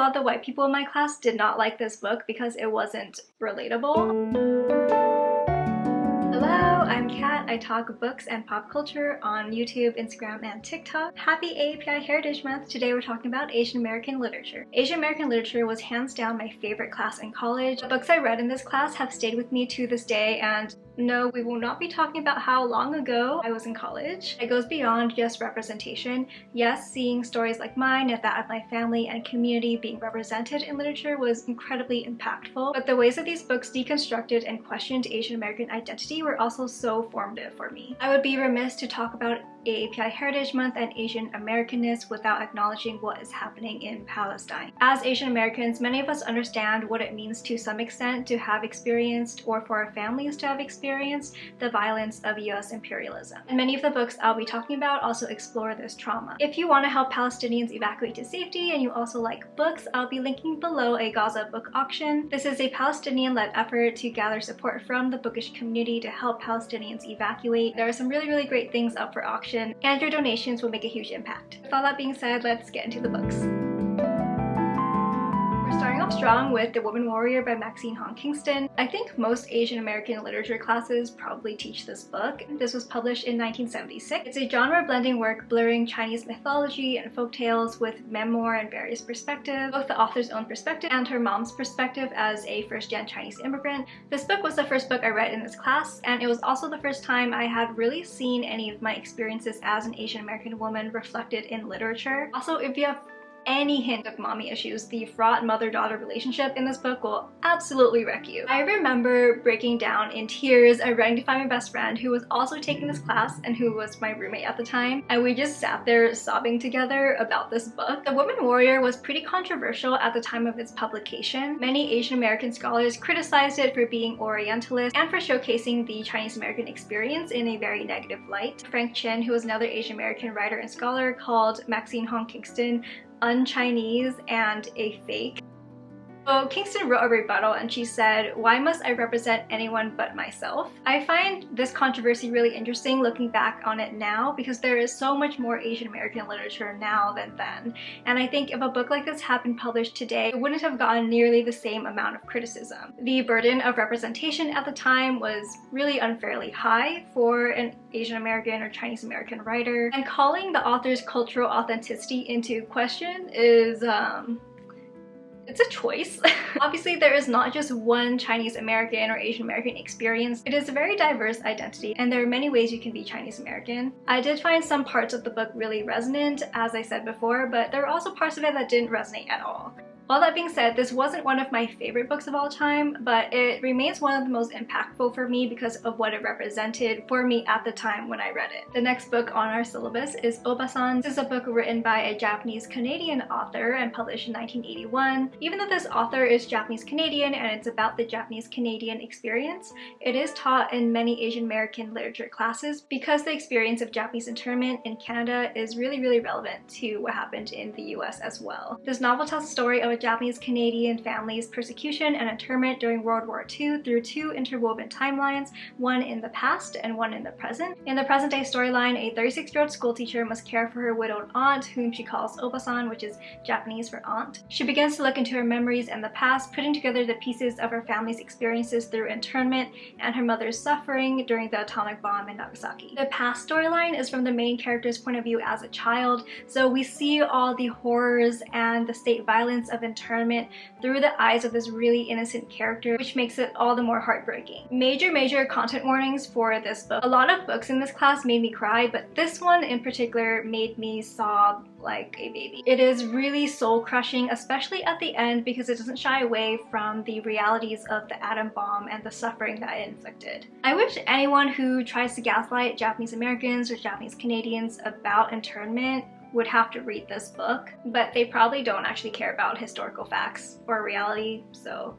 lot of the white people in my class did not like this book because it wasn't relatable. Hello, I'm Kat. I talk books and pop culture on YouTube, Instagram, and TikTok. Happy AAPI Heritage Month! Today we're talking about Asian American literature. Asian American literature was hands down my favorite class in college. The books I read in this class have stayed with me to this day, and no, we will not be talking about how long ago I was in college. It goes beyond just representation. Yes, seeing stories like mine and that of my family and community being represented in literature was incredibly impactful, but the ways that these books deconstructed and questioned Asian American identity were also so formative for me. I would be remiss to talk about AAPI Heritage Month and Asian Americanness without acknowledging what is happening in Palestine. As Asian Americans, many of us understand what it means to some extent to have experienced, or for our families to have experienced, the violence of US imperialism. And many of the books I'll be talking about also explore this trauma. If you want to help Palestinians evacuate to safety and you also like books, I'll be linking below a Gaza book auction. This is a Palestinian-led effort to gather support from the bookish community to help Palestinians evacuate. There are some really great things up for auction, and your donations will make a huge impact. With all that being said, let's get into the books. We're starting off strong with The Woman Warrior by Maxine Hong Kingston. I think most Asian American literature classes probably teach this book. This was published in 1976. It's a genre-blending work blurring Chinese mythology and folktales with memoir and various perspectives, both the author's own perspective and her mom's perspective as a first-gen Chinese immigrant. This book was the first book I read in this class, and it was also the first time I had really seen any of my experiences as an Asian American woman reflected in literature. Also, if you have any hint of mommy issues, the fraught mother-daughter relationship in this book will absolutely wreck you. I remember breaking down in tears and running to find my best friend who was also taking this class and who was my roommate at the time, and we just sat there sobbing together about this book. The Woman Warrior was pretty controversial at the time of its publication. Many Asian American scholars criticized it for being Orientalist and for showcasing the Chinese American experience in a very negative light. Frank Chin, who was another Asian American writer and scholar, called Maxine Hong Kingston un-Chinese and a fake. So Kingston wrote a rebuttal and she said, "Why must I represent anyone but myself?" I find this controversy really interesting looking back on it now, because there is so much more Asian American literature now than then. And I think if a book like this had been published today, it wouldn't have gotten nearly the same amount of criticism. The burden of representation at the time was really unfairly high for an Asian American or Chinese American writer, and calling the author's cultural authenticity into question is it's a choice. Obviously, there is not just one Chinese American or Asian American experience. It is a very diverse identity, and there are many ways you can be Chinese American. I did find some parts of the book really resonant, as I said before, but there were also parts of it that didn't resonate at all. All that being said, this wasn't one of my favorite books of all time, but it remains one of the most impactful for me because of what it represented for me at the time when I read it. The next book on our syllabus is Obasan. This is a book written by a Japanese-Canadian author and published in 1981. Even though this author is Japanese-Canadian and it's about the Japanese-Canadian experience, it is taught in many Asian American literature classes because the experience of Japanese internment in Canada is really relevant to what happened in the US as well. This novel tells the story of a Japanese-Canadian family's persecution and internment during World War II through two interwoven timelines, one in the past and one in the present. In the present-day storyline, a 36-year-old schoolteacher must care for her widowed aunt, whom she calls Obasan, which is Japanese for aunt. She begins to look into her memories and the past, putting together the pieces of her family's experiences through internment and her mother's suffering during the atomic bomb in Nagasaki. The past storyline is from the main character's point of view as a child, so we see all the horrors and the state violence of internment through the eyes of this really innocent character, which makes it all the more heartbreaking. Major content warnings for this book. A lot of books in this class made me cry, but this one in particular made me sob like a baby. It is really soul-crushing, especially at the end, because it doesn't shy away from the realities of the atom bomb and the suffering that it inflicted. I wish anyone who tries to gaslight Japanese Americans or Japanese Canadians about internment would have to read this book, but they probably don't actually care about historical facts or reality, so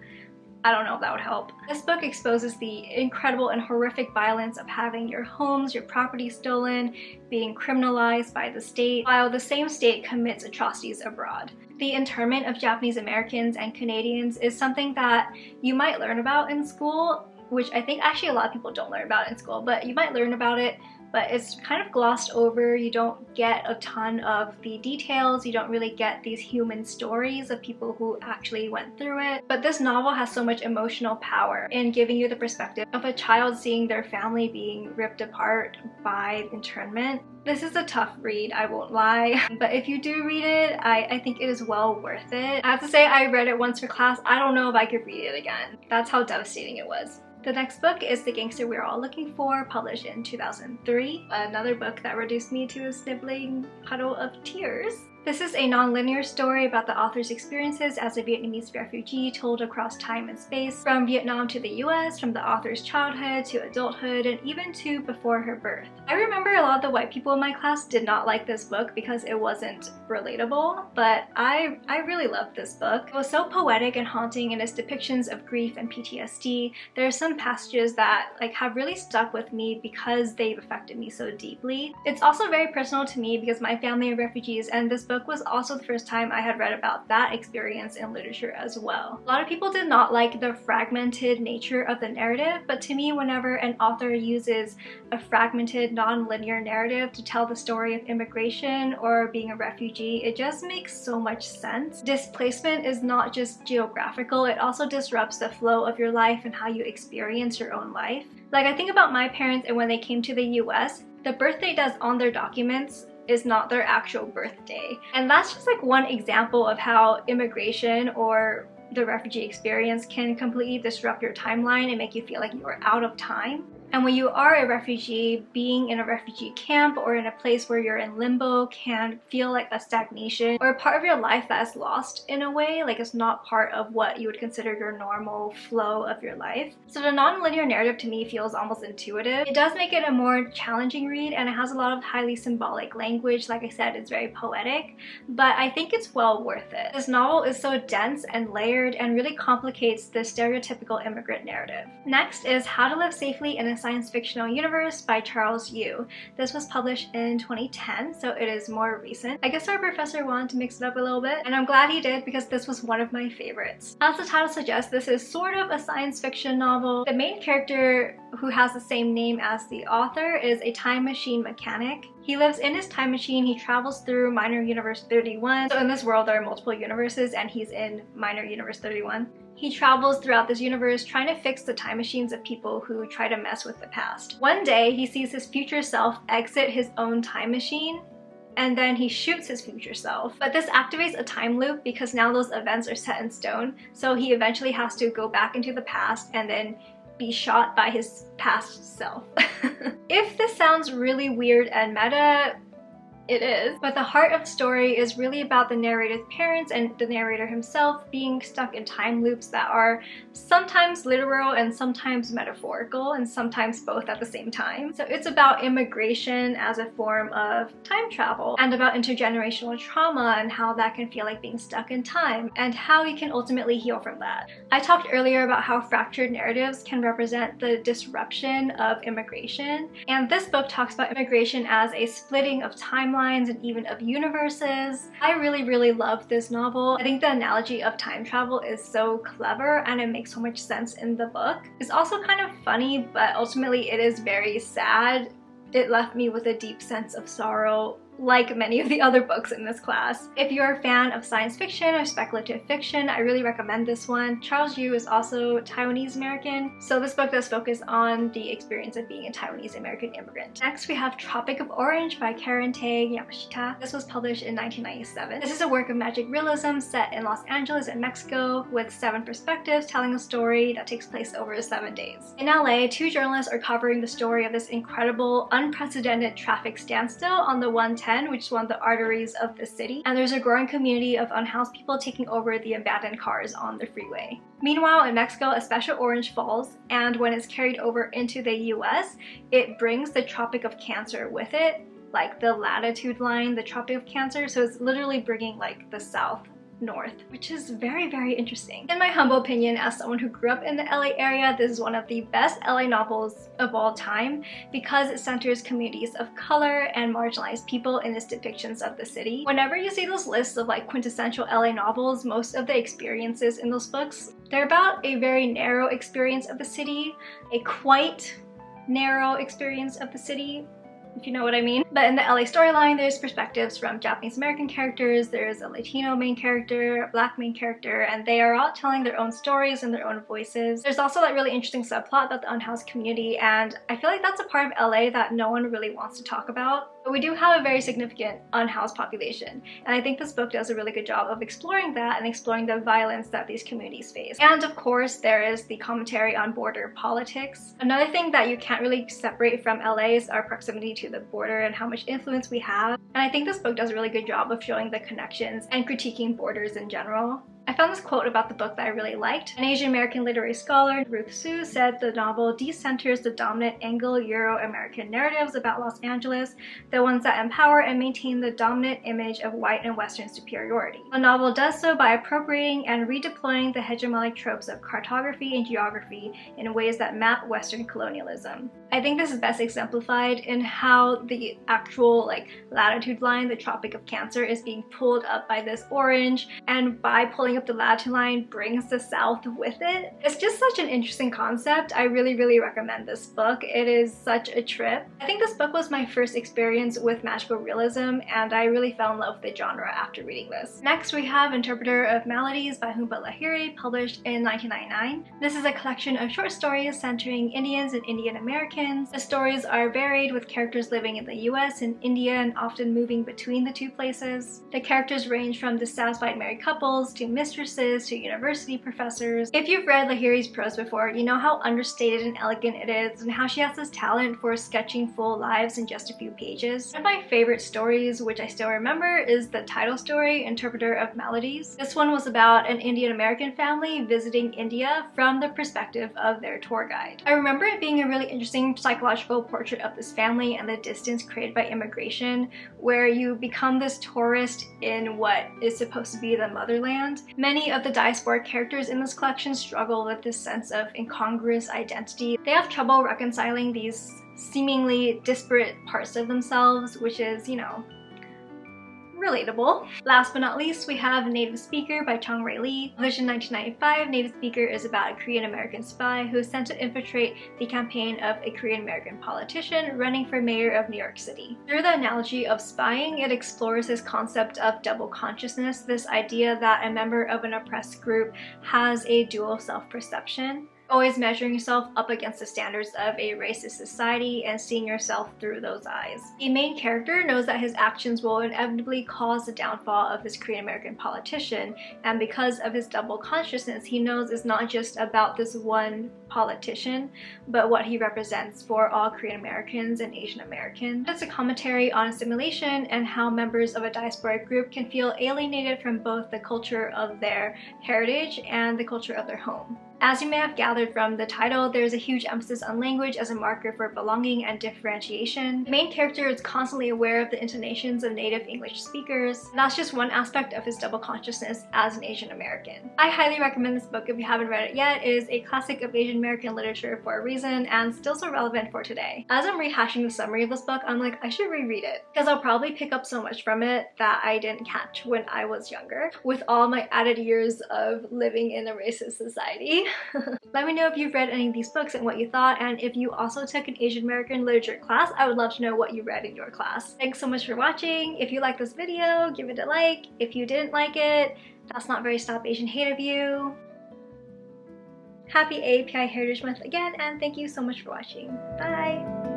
I don't know if that would help. This book exposes the incredible and horrific violence of having your homes, your property stolen, being criminalized by the state, while the same state commits atrocities abroad. The internment of Japanese Americans and Canadians is something that you might learn about in school, which I think actually a lot of people don't learn about in school, but you might learn about it, but it's kind of glossed over. You don't get a ton of the details. You don't really get these human stories of people who actually went through it. But this novel has so much emotional power in giving you the perspective of a child seeing their family being ripped apart by internment. This is a tough read, I won't lie, but if you do read it, I think it is well worth it. I have to say, I read it once for class. I don't know if I could read it again. That's how devastating it was. The next book is The Gangster We're All Looking For, published in 2003. Another book that reduced me to a sniveling puddle of tears. This is a non-linear story about the author's experiences as a Vietnamese refugee told across time and space, from Vietnam to the US, from the author's childhood to adulthood, and even to before her birth. I remember a lot of the white people in my class did not like this book because it wasn't relatable, but I really loved this book. It was so poetic and haunting in its depictions of grief and PTSD. There are some passages that have really stuck with me because they've affected me so deeply. It's also very personal to me because my family are refugees, and this book was also the first time I had read about that experience in literature as well. A lot of people did not like the fragmented nature of the narrative, but to me, whenever an author uses a fragmented, non-linear narrative to tell the story of immigration or being a refugee, it just makes so much sense. Displacement is not just geographical, it also disrupts the flow of your life and how you experience your own life. I think about my parents, and when they came to the US, the birth date that's on their documents is not their actual birthday. And that's just one example of how immigration or the refugee experience can completely disrupt your timeline and make you feel like you're out of time. And when you are a refugee, being in a refugee camp or in a place where you're in limbo can feel like a stagnation or a part of your life that is lost in a way, it's not part of what you would consider your normal flow of your life. So the non-linear narrative to me feels almost intuitive. It does make it a more challenging read, and it has a lot of highly symbolic language. Like I said, it's very poetic, but I think it's well worth it. This novel is so dense and layered and really complicates the stereotypical immigrant narrative. Next is How to Live Safely in a Science Fictional Universe by Charles Yu. This was published in 2010, so it is more recent. I guess our professor wanted to mix it up a little bit, and I'm glad he did because this was one of my favorites. As the title suggests, this is sort of a science fiction novel. The main character, who has the same name as the author, is a time machine mechanic. He lives in his time machine. He travels through Minor Universe 31. So in this world, there are multiple universes, and he's in Minor Universe 31. He travels throughout this universe trying to fix the time machines of people who try to mess with the past. One day, he sees his future self exit his own time machine, and then he shoots his future self. But this activates a time loop because now those events are set in stone, so he eventually has to go back into the past and then be shot by his past self. If this sounds really weird and meta, it is. But the heart of the story is really about the narrator's parents and the narrator himself being stuck in time loops that are sometimes literal and sometimes metaphorical and sometimes both at the same time. So it's about immigration as a form of time travel and about intergenerational trauma and how that can feel like being stuck in time and how you can ultimately heal from that. I talked earlier about how fractured narratives can represent the disruption of immigration, and this book talks about immigration as a splitting of timelines and even of universes. I really love this novel. I think the analogy of time travel is so clever and it makes so much sense in the book. It's also kind of funny, but ultimately it is very sad. It left me with a deep sense of sorrow, like many of the other books in this class. If you're a fan of science fiction or speculative fiction, I really recommend this one. Charles Yu is also Taiwanese American, so this book does focus on the experience of being a Taiwanese American immigrant. Next, we have Tropic of Orange by Karen Tay Yamashita. This was published in 1997. This is a work of magic realism set in Los Angeles and Mexico with 7 perspectives telling a story that takes place over 7 days. In LA, 2 journalists are covering the story of this incredible, unprecedented traffic standstill on the 110, which is one of the arteries of the city, and there's a growing community of unhoused people taking over the abandoned cars on the freeway. Meanwhile, in Mexico, a special orange falls, and when it's carried over into the US, it brings the Tropic of Cancer with it, like the latitude line, the Tropic of Cancer, so it's literally bringing the south north, which is very interesting. In my humble opinion, as someone who grew up in the LA area, this is one of the best LA novels of all time because it centers communities of color and marginalized people in its depictions of the city. Whenever you see those lists of quintessential LA novels, most of the experiences in those books, they're about a very narrow experience of the city, a quite narrow experience of the city, if you know what I mean. But in the LA storyline, there's perspectives from Japanese American characters, there's a Latino main character, a Black main character, and they are all telling their own stories and their own voices. There's also that really interesting subplot about the unhoused community, and I feel like that's a part of LA that no one really wants to talk about. But we do have a very significant unhoused population, and I think this book does a really good job of exploring that and exploring the violence that these communities face. And of course, there is the commentary on border politics. Another thing that you can't really separate from LA is our proximity to the border and how much influence we have. And I think this book does a really good job of showing the connections and critiquing borders in general. I found this quote about the book that I really liked. An Asian American literary scholar, Ruth Sue, said the novel decenters the dominant Anglo-Euro-American narratives about Los Angeles, the ones that empower and maintain the dominant image of white and Western superiority. The novel does so by appropriating and redeploying the hegemonic tropes of cartography and geography in ways that map Western colonialism. I think this is best exemplified in how the actual latitude line, the Tropic of Cancer, is being pulled up by this orange, and by pulling up the latitude line brings the South with it. It's just such an interesting concept. I really recommend this book. It is such a trip. I think this book was my first experience with magical realism, and I really fell in love with the genre after reading this. Next, we have Interpreter of Maladies by Humpa Lahiri, published in 1999. This is a collection of short stories centering Indians and Indian Americans. The stories are varied, with characters living in the US and India and often moving between the two places. The characters range from dissatisfied married couples to mistresses to university professors. If you've read Lahiri's prose before, you know how understated and elegant it is, and how she has this talent for sketching full lives in just a few pages. One of my favorite stories, which I still remember, is the title story, Interpreter of Maladies. This one was about an Indian American family visiting India from the perspective of their tour guide. I remember it being a really interesting psychological portrait of this family and the distance created by immigration, where you become this tourist in what is supposed to be the motherland. Many of the diasporic characters in this collection struggle with this sense of incongruous identity. They have trouble reconciling these seemingly disparate parts of themselves, which is, you know, relatable. Last but not least, we have Native Speaker by Chung Rae Lee. Published in 1995, Native Speaker is about a Korean American spy who is sent to infiltrate the campaign of a Korean American politician running for mayor of New York City. Through the analogy of spying, it explores this concept of double consciousness, this idea that a member of an oppressed group has a dual self-perception. Always measuring yourself up against the standards of a racist society and seeing yourself through those eyes. The main character knows that his actions will inevitably cause the downfall of this Korean American politician, and because of his double consciousness, he knows it's not just about this one politician, but what he represents for all Korean Americans and Asian Americans. It's a commentary on assimilation and how members of a diasporic group can feel alienated from both the culture of their heritage and the culture of their home. As you may have gathered from the title, there's a huge emphasis on language as a marker for belonging and differentiation. The main character is constantly aware of the intonations of native English speakers. That's just one aspect of his double consciousness as an Asian American. I highly recommend this book if you haven't read it yet. It is a classic of Asian American literature for a reason, and still so relevant for today. As I'm rehashing the summary of this book, I'm like, I should reread it, because I'll probably pick up so much from it that I didn't catch when I was younger, with all my added years of living in a racist society. Let me know if you've read any of these books and what you thought, and if you also took an Asian American literature class, I would love to know what you read in your class. Thanks so much for watching. If you liked this video, give it a like. If you didn't like it, that's not very Stop Asian Hate of you. Happy AAPI Heritage Month again, and thank you so much for watching. Bye!